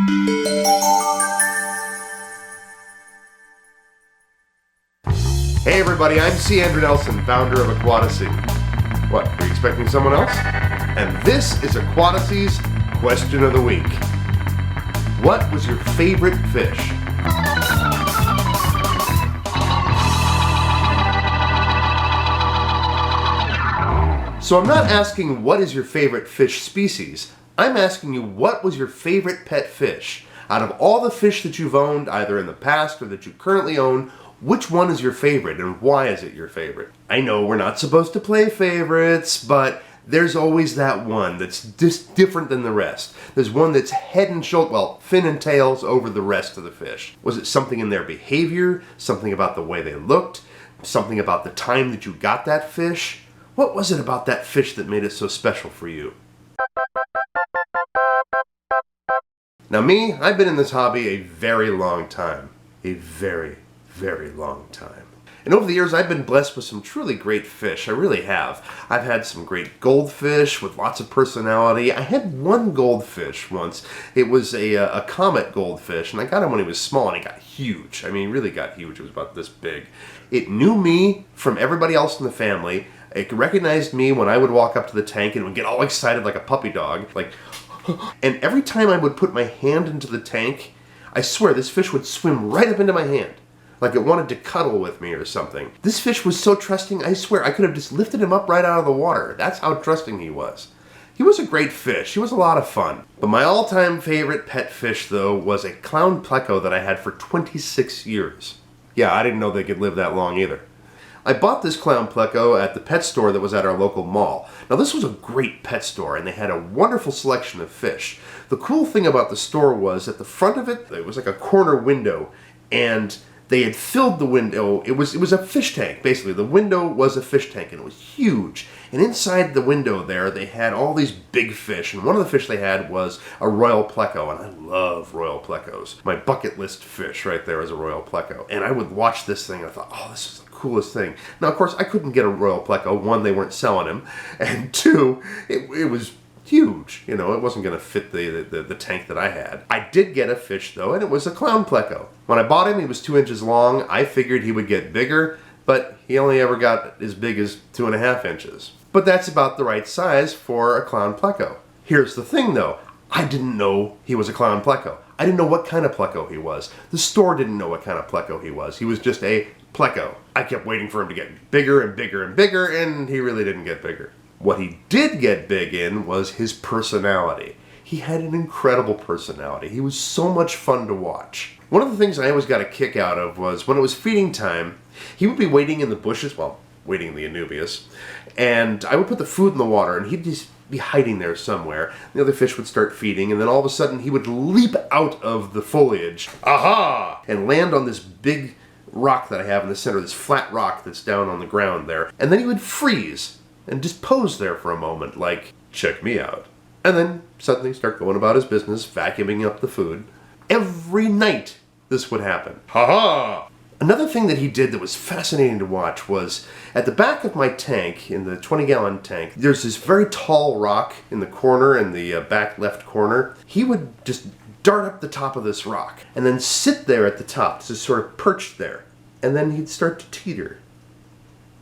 Hey everybody, I'm C. Andrew Nelson, founder of AQUATASY. What, were you expecting someone else? And this is AQUATASY'S Question of the Week. What was your favorite fish? So I'm not asking what is your favorite fish species. I'm asking you what was your favorite pet fish? Out of all the fish that you've owned, either in the past or that you currently own, which one is your favorite and why is it your favorite? I know we're not supposed to play favorites, but there's always that one that's just different than the rest. There's one that's head and shoulder, well, fin and tails over the rest of the fish. Was it something in their behavior? Something about the way they looked? Something about the time that you got that fish? What was it about that fish that made it so special for you? Now me, I've been in this hobby a very long time. A very long time. And over the years, I've been blessed with some truly great fish. I really have. I've had some great goldfish with lots of personality. I had one goldfish once. It was a comet goldfish, and I got him when he was small, and he got huge. I mean, he really got huge. It was about this big. It knew me from everybody else in the family. It recognized me when I would walk up to the tank and would get all excited like a puppy dog. And every time I would put my hand into the tank, I swear this fish would swim right up into my hand. Like it wanted to cuddle with me or something. This fish was so trusting, I swear, I could have just lifted him up right out of the water. That's how trusting he was. He was a great fish. He was a lot of fun. But my all-time favorite pet fish, though, was a clown pleco that I had for 26 years. Yeah, I didn't know they could live that long either. I bought this clown pleco at the pet store that was at our local mall. Now this was a great pet store and they had a wonderful selection of fish. The cool thing about the store was at the front of it, it was like a corner window and they had filled the window. It was a fish tank, basically. The window was a fish tank, and it was huge. And inside the window there, they had all these big fish. And one of the fish they had was a royal pleco, and I love royal plecos. My bucket list fish right there is a royal pleco. And I would watch this thing, and I thought, oh, this is the coolest thing. Now, of course, I couldn't get a royal pleco. One, they weren't selling him. And two, it was huge. You know, it wasn't going to fit the tank that I had. I did get a fish, though, and it was a clown pleco. When I bought him, he was 2 inches long. I figured he would get bigger, but he only ever got as big as 2.5 inches. But that's about the right size for a clown pleco. Here's the thing, though. I didn't know he was a clown pleco. I didn't know what kind of pleco he was. The store didn't know what kind of pleco he was. He was just a pleco. I kept waiting for him to get bigger and bigger and bigger, and he really didn't get bigger. What he did get big in was his personality. He had an incredible personality. He was so much fun to watch. One of the things I always got a kick out of was when it was feeding time, he would be waiting in the bushes, well, waiting in the Anubias, and I would put the food in the water and he'd just be hiding there somewhere. The other fish would start feeding and then all of a sudden he would leap out of the foliage, aha, and land on this big rock that I have in the center, this flat rock that's down on the ground there, and then he would freeze and just pose there for a moment, like, check me out. And then suddenly start going about his business, vacuuming up the food. Every night this would happen. Ha-ha! Another thing that he did that was fascinating to watch was, at the back of my tank, in the 20-gallon tank, there's this very tall rock in the corner, in the back left corner. He would just dart up the top of this rock, and then sit there at the top, just sort of perched there. And then he'd start to teeter.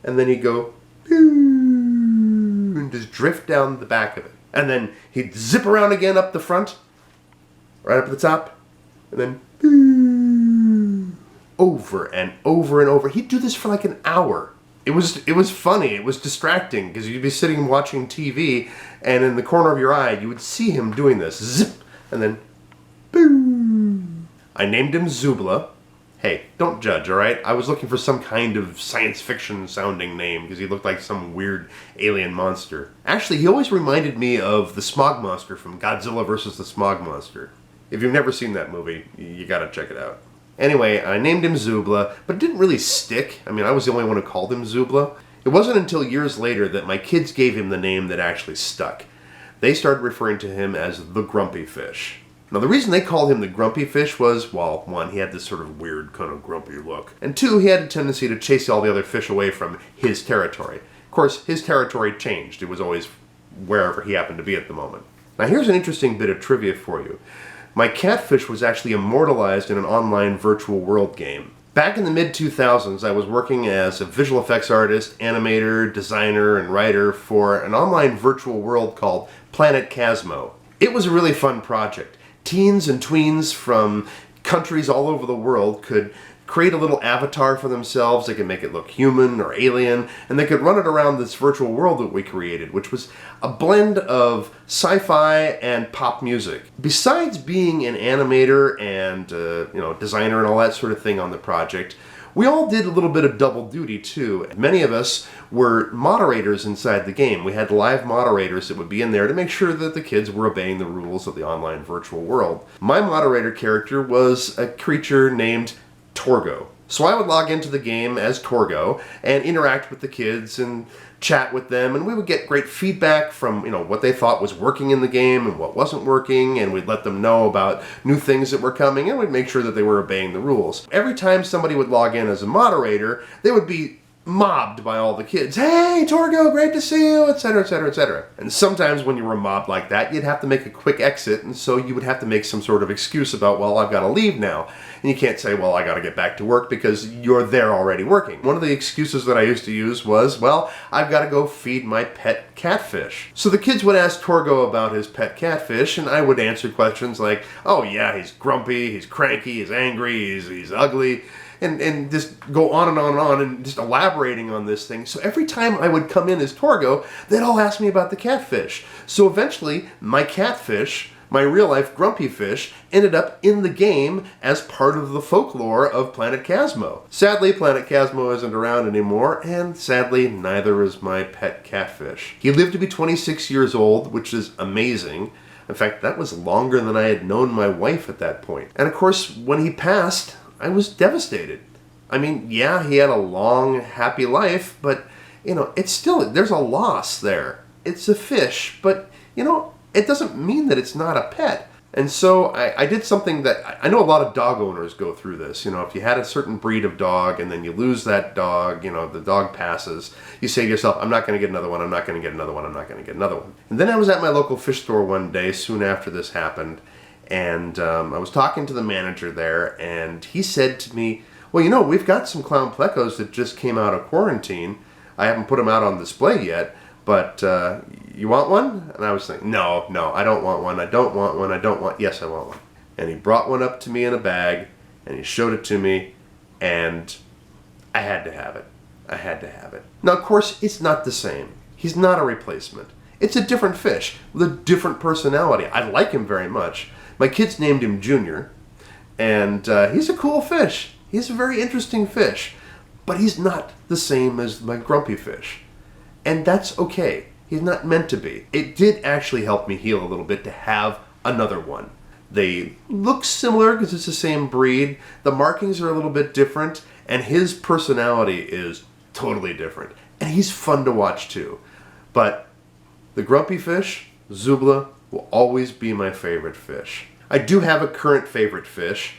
And then he'd go, and just drift down the back of it. And then he'd zip around again up the front, right up at the top, and then over and over and over. He'd do this for like an hour. It was funny. It was distracting because you'd be sitting watching TV, and in the corner of your eye, you would see him doing this. Zip, and then boom. I named him Zubla. Hey, don't judge, all right? I was looking for some kind of science fiction sounding name because he looked like some weird alien monster. Actually, he always reminded me of the Smog Monster from Godzilla vs. the Smog Monster. If you've never seen that movie, you gotta check it out. Anyway, I named him Zubla, but it didn't really stick. I mean, I was the only one who called him Zubla. It wasn't until years later that my kids gave him the name that actually stuck. They started referring to him as the Grumpy Fish. Now, the reason they called him the Grumpy Fish was, well, one, he had this sort of weird kind of grumpy look. And two, he had a tendency to chase all the other fish away from his territory. Of course, his territory changed. It was always wherever he happened to be at the moment. Now, here's an interesting bit of trivia for you. my catfish was actually immortalized in an online virtual world game. Back in the mid-2000s, I was working as a visual effects artist, animator, designer, and writer for an online virtual world called Planet Casmo. It was a really fun project. Teens and tweens from countries all over the world could create a little avatar for themselves. They could make it look human or alien, and they could run it around this virtual world that we created, which was a blend of sci-fi and pop music. Besides being an animator and designer and all that sort of thing on the project, we all did a little bit of double duty too. Many of us were moderators inside the game. We had live moderators that would be in there to make sure that the kids were obeying the rules of the online virtual world. My moderator character was a creature named Torgo. So I would log into the game as Torgo and interact with the kids and chat with them, and we would get great feedback from what they thought was working in the game and what wasn't working, and we'd let them know about new things that were coming, and we'd make sure that they were obeying the rules. Every time somebody would log in as a moderator, they would be mobbed by all the kids. Hey, Torgo, great to see you, etc., etc., etc. And sometimes when you were mobbed like that, you'd have to make a quick exit, and so you would have to make some sort of excuse about, well, I've got to leave now. And you can't say, well, I got to get back to work, because you're there already working. One of the excuses that I used to use was, well, I've got to go feed my pet catfish. So the kids would ask Torgo about his pet catfish, and I would answer questions like, oh yeah, he's grumpy, he's cranky, he's angry, he's ugly. And just go on and on and on, and just elaborating on this thing. So every time I would come in as Torgo, they'd all ask me about the catfish. So eventually, my catfish, my real-life grumpy fish, ended up in the game as part of the folklore of Planet Casmo. Sadly, Planet Casmo isn't around anymore, and sadly, neither is my pet catfish. He lived to be 26 years old, which is amazing. In fact, that was longer than I had known my wife at that point. And of course, when he passed, I was devastated. I mean, yeah, he had a long, happy life, but, it's still, there's a loss there. It's a fish, but, it doesn't mean that it's not a pet. And so I did something that, I know a lot of dog owners go through this. If you had a certain breed of dog and then you lose that dog, the dog passes, you say to yourself, I'm not going to get another one, I'm not going to get another one, I'm not going to get another one. And then I was at my local fish store one day soon after this happened, and I was talking to the manager there, and he said to me, well, we've got some clown plecos that just came out of quarantine. I haven't put them out on display yet, but you want one? And I was thinking, no, I don't want one, yes, I want one. And he brought one up to me in a bag, and he showed it to me, and I had to have it. Now, of course, it's not the same. He's not a replacement. It's a different fish with a different personality. I like him very much. My kids named him Junior, and he's a cool fish. He's a very interesting fish, but he's not the same as my grumpy fish. And that's okay. He's not meant to be. It did actually help me heal a little bit to have another one. They look similar because it's the same breed. The markings are a little bit different, and his personality is totally different. And he's fun to watch too. But the grumpy fish, Zubla, will always be my favorite fish. I do have a current favorite fish.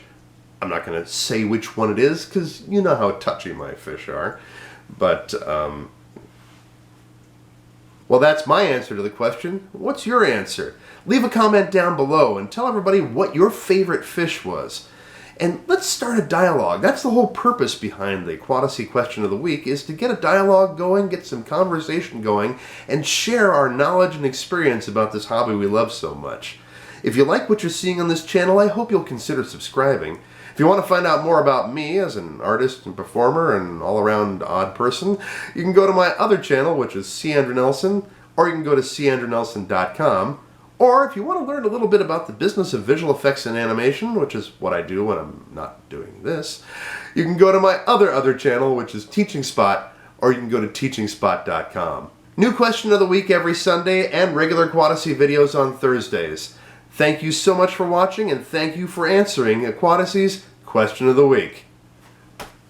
I'm not going to say which one it is, because you know how touchy my fish are. But, well, that's my answer to the question. What's your answer? Leave a comment down below and tell everybody what your favorite fish was. And let's start a dialogue. That's the whole purpose behind the AQUATASY'S Question of the Week, is to get a dialogue going, get some conversation going, and share our knowledge and experience about this hobby we love so much. If you like what you're seeing on this channel, I hope you'll consider subscribing. If you want to find out more about me as an artist and performer and all-around odd person, you can go to my other channel, which is C. Andrew Nelson, or you can go to candrewnelson.com. Or if you want to learn a little bit about the business of visual effects and animation, which is what I do when I'm not doing this, you can go to my other channel, which is Teaching Spot, or you can go to teachingspot.com. New question of the week every Sunday, and regular AQUATASY videos on Thursdays. Thank you so much for watching, and thank you for answering AQUATASY'S Question of the Week.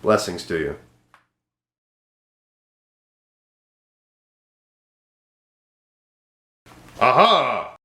Blessings to you. Aha!